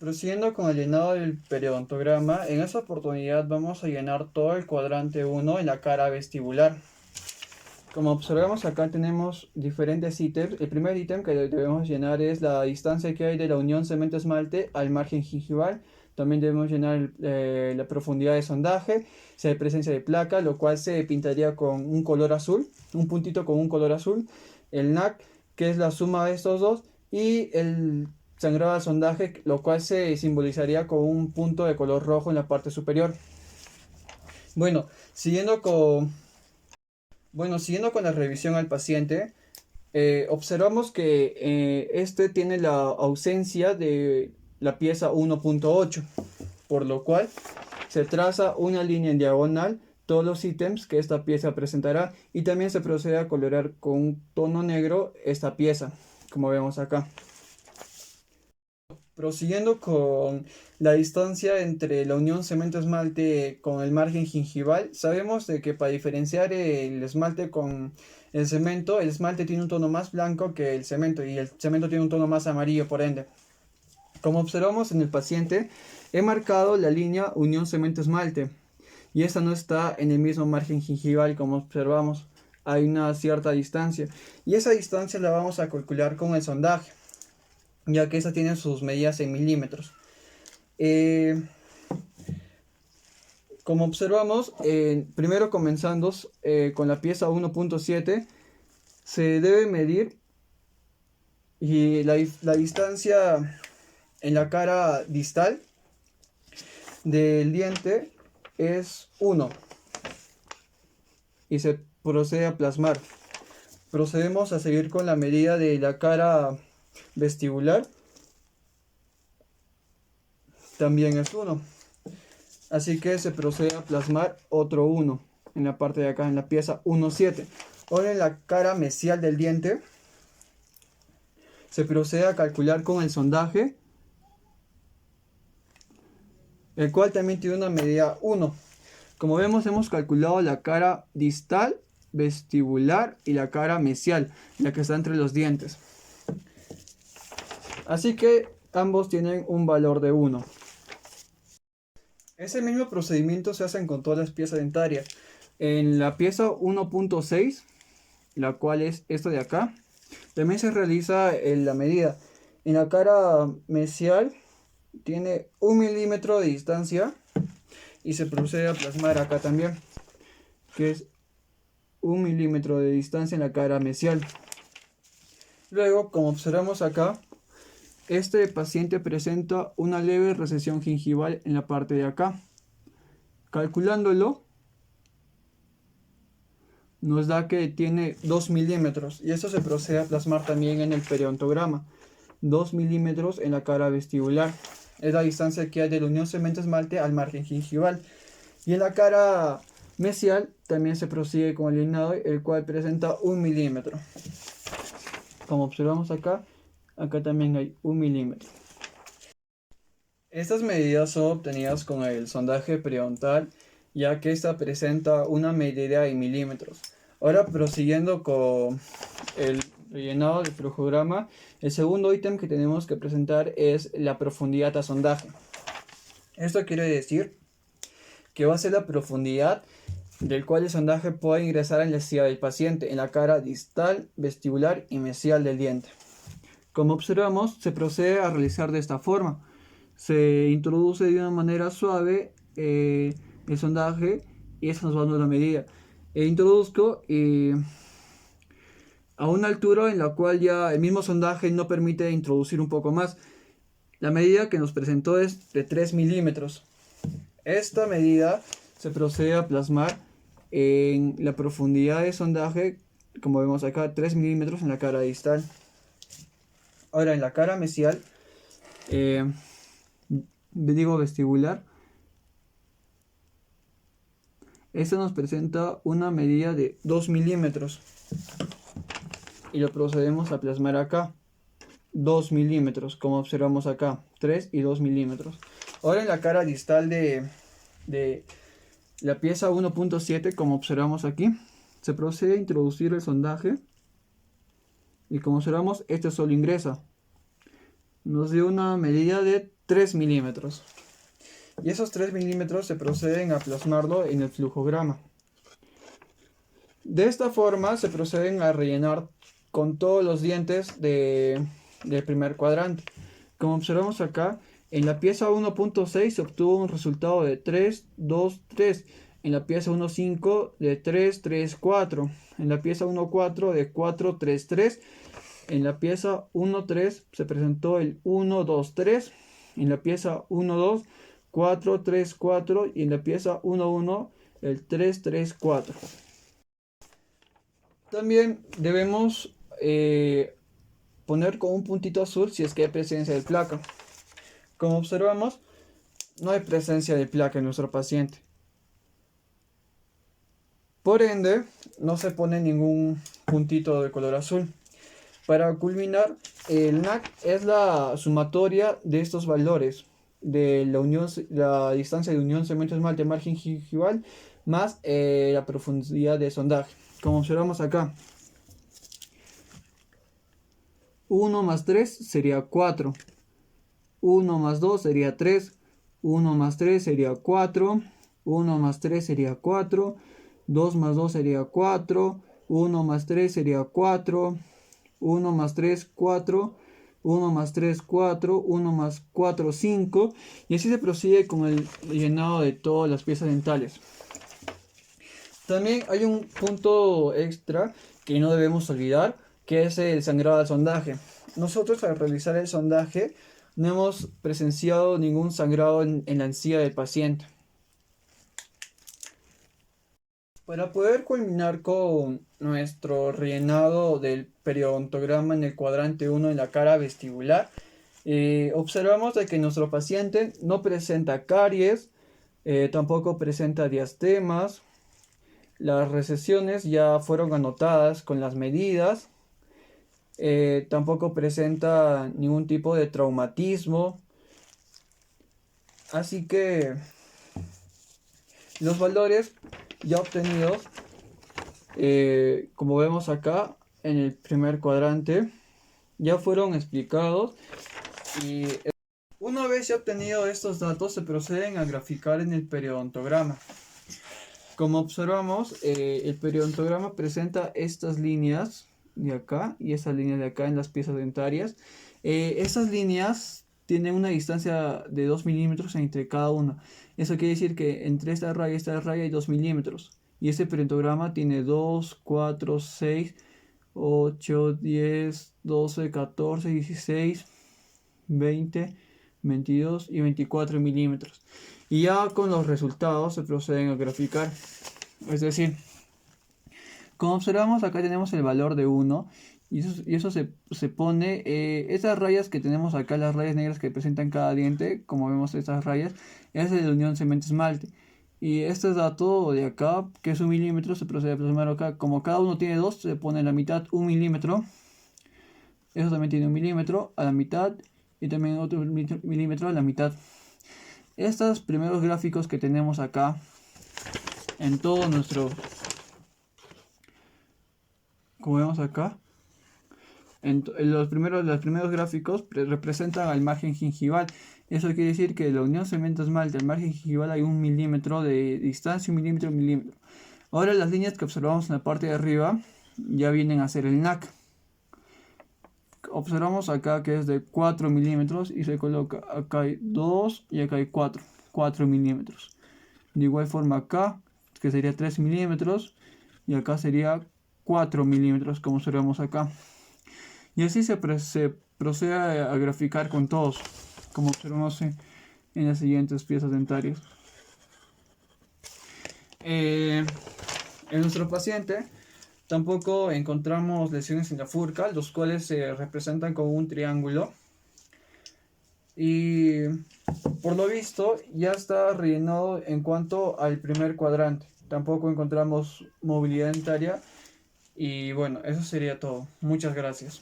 Prosiguiendo con el llenado del periodontograma, en esta oportunidad vamos a llenar todo el cuadrante 1 en la cara vestibular. Como observamos acá tenemos diferentes ítems. El primer ítem que debemos llenar es la distancia que hay de la unión cemento-esmalte al margen gingival. También debemos llenar la profundidad de sondaje, si hay presencia de placa, lo cual se pintaría con un color azul, un puntito con un color azul. El NAC, que es la suma de estos dos, y el sangrado al sondaje, lo cual se simbolizaría con un punto de color rojo en la parte superior. Bueno, siguiendo con siguiendo con la revisión al paciente, observamos que este tiene la ausencia de la pieza 1.8, por lo cual se traza una línea en diagonal todos los ítems que esta pieza presentará y también se procede a colorear con un tono negro esta pieza, como vemos acá. Prosiguiendo con la distancia entre la unión cemento-esmalte con el margen gingival, sabemos de que para diferenciar el esmalte con el esmalte tiene un tono más blanco que el cemento y el cemento tiene un tono más amarillo por ende. Como observamos en el paciente, he marcado la línea unión cemento-esmalte y esta no está en el mismo margen gingival como observamos. Hay una cierta distancia y esa distancia la vamos a calcular con el sondaje, ya que esta tiene sus medidas en milímetros. Eh, como observamos, primero comenzando con la pieza 1.7, se debe medir y la distancia en la cara distal del diente es 1 y se procede a plasmar. Procedemos a seguir con la medida de la cara vestibular, también es 1. Así que se procede a plasmar otro 1 en la parte de acá, en la pieza 1.7. Ahora en la cara mesial del diente se procede a calcular con el sondaje, el cual también tiene una medida 1. Como vemos, hemos calculado la cara distal, vestibular y la cara mesial, la que está entre los dientes. Así que ambos tienen un valor de 1. Ese mismo procedimiento se hace con todas las piezas dentarias. En la pieza 1.6, la cual es esta de acá, también se realiza la medida. En la cara mesial tiene 1 milímetro de distancia y se procede a plasmar acá también, que es 1 milímetro de distancia en la cara mesial. Luego, como observamos acá, este paciente presenta una leve recesión gingival en la parte de acá. Calculándolo, nos da que tiene 2 milímetros y esto se procede a plasmar también en el periodontograma. 2 milímetros en la cara vestibular. Es la distancia que hay de la unión cemento-esmalte al margen gingival. Y en la cara mesial también se prosigue con el llenado, el cual presenta 1 milímetro. Como observamos acá, acá también hay 1 milímetro. Estas medidas son obtenidas con el sondaje periodontal, ya que esta presenta una medida en milímetros. Ahora prosiguiendo con el rellenado del flujograma, el segundo ítem que tenemos que presentar es la profundidad a sondaje. Esto quiere decir que va a ser la profundidad del cual el sondaje puede ingresar en la encía del paciente, en la cara distal, vestibular y mesial del diente. Como observamos, se procede a realizar de esta forma. Se introduce de una manera suave el sondaje y eso nos va dando la medida. Introduzco a una altura en la cual ya el mismo sondaje no permite introducir un poco más. La medida que nos presentó es de 3 milímetros. Esta medida se procede a plasmar en la profundidad de sondaje, como vemos acá, 3 milímetros en la cara distal. Ahora en la cara mesial, vestibular, esta nos presenta una medida de 2 milímetros y lo procedemos a plasmar acá. 2 milímetros, como observamos acá, 3 y 2 milímetros. Ahora en la cara distal de la pieza 1.7, como observamos aquí, se procede a introducir el sondaje y como observamos, este solo ingresa. Nos dio una medida de 3 milímetros. Y esos 3 milímetros se proceden a plasmarlo en el flujograma. De esta forma se proceden a rellenar con todos los dientes del primer cuadrante. Como observamos acá, en la pieza 1.6 se obtuvo un resultado de 3, 2, 3. En la pieza 1.5 de 3, 3, 4. En la pieza 1.4 de 4, 3, 3. En la pieza 1.3 se presentó el 1, 2, 3. En la pieza 1.2, 4, 3, 4. Y en la pieza 1.1 el 3, 3, 4. También debemos poner con un puntito azul si es que hay presencia de placa. Como observamos, no hay presencia de placa en nuestro paciente. Por ende, no se pone ningún puntito de color azul. Para culminar, el NAC es la sumatoria de estos valores de la distancia de unión cemento-esmalte margen gingival más la profundidad de sondaje. Como observamos acá, 1 más 3 sería 4, 1 más 2 sería 3, 1 más 3 sería 4, 1 más 3 sería 4, 2 más 2 sería 4, 1 más 3 sería 4, 1 más 3, 4, 1 más 3, 4, 1 más 4, 5, y así se prosigue con el llenado de todas las piezas dentales. También hay un punto extra que no debemos olvidar, que es el sangrado al sondaje. Nosotros al realizar el sondaje no hemos presenciado ningún sangrado en la encía del paciente. Para poder culminar con nuestro rellenado del periodontograma en el cuadrante 1 en la cara vestibular, observamos de que nuestro paciente no presenta caries, tampoco presenta diastemas. Las recesiones ya fueron anotadas con las medidas. Tampoco presenta ningún tipo de traumatismo. Así que los valores ya obtenidos, como vemos acá en el primer cuadrante, ya fueron explicados. Y una vez ya obtenido estos datos, se proceden a graficar en el periodontograma. Como observamos, el periodontograma presenta estas líneas de acá y estas líneas de acá en las piezas dentarias. Estas líneas tienen una distancia de 2 milímetros entre cada una. Eso quiere decir que entre esta raya y esta raya hay 2 milímetros. Y este periodontograma tiene 2, 4, 6, 8, 10, 12, 14, 16, 20, 22 y 24 milímetros. Y ya con los resultados se proceden a graficar. Es decir, como observamos acá tenemos el valor de 1 y eso se pone, estas rayas que tenemos acá, las rayas negras que presentan cada diente, como vemos estas rayas, es de la unión cemento-esmalte. Y este dato de acá, que es 1 milímetro, se procede a plasmar acá. Como cada uno tiene 2, se pone en la mitad 1 milímetro. Eso también tiene 1 milímetro a la mitad y también otro milímetro a la mitad. Estos primeros gráficos que tenemos acá en todo nuestro, como vemos acá, los primeros gráficos representan al margen gingival. Eso quiere decir que de la unión cemento-esmalte al margen gingival hay 1 milímetro de distancia, 1 milímetro, 1 milímetro. Ahora las líneas que observamos en la parte de arriba ya vienen a ser el NAC. Observamos acá que es de 4 milímetros y se coloca acá hay 2 y acá hay 4 milímetros. De igual forma acá, que sería 3 milímetros, y acá sería 4 milímetros, como observamos acá. Y así se procede a graficar con todos, como observamos en las siguientes piezas dentarias. En nuestro paciente tampoco encontramos lesiones en la furca, los cuales se representan como un triángulo. Y por lo visto ya está rellenado en cuanto al primer cuadrante. Tampoco encontramos movilidad dentaria. Y bueno, eso sería todo. Muchas gracias.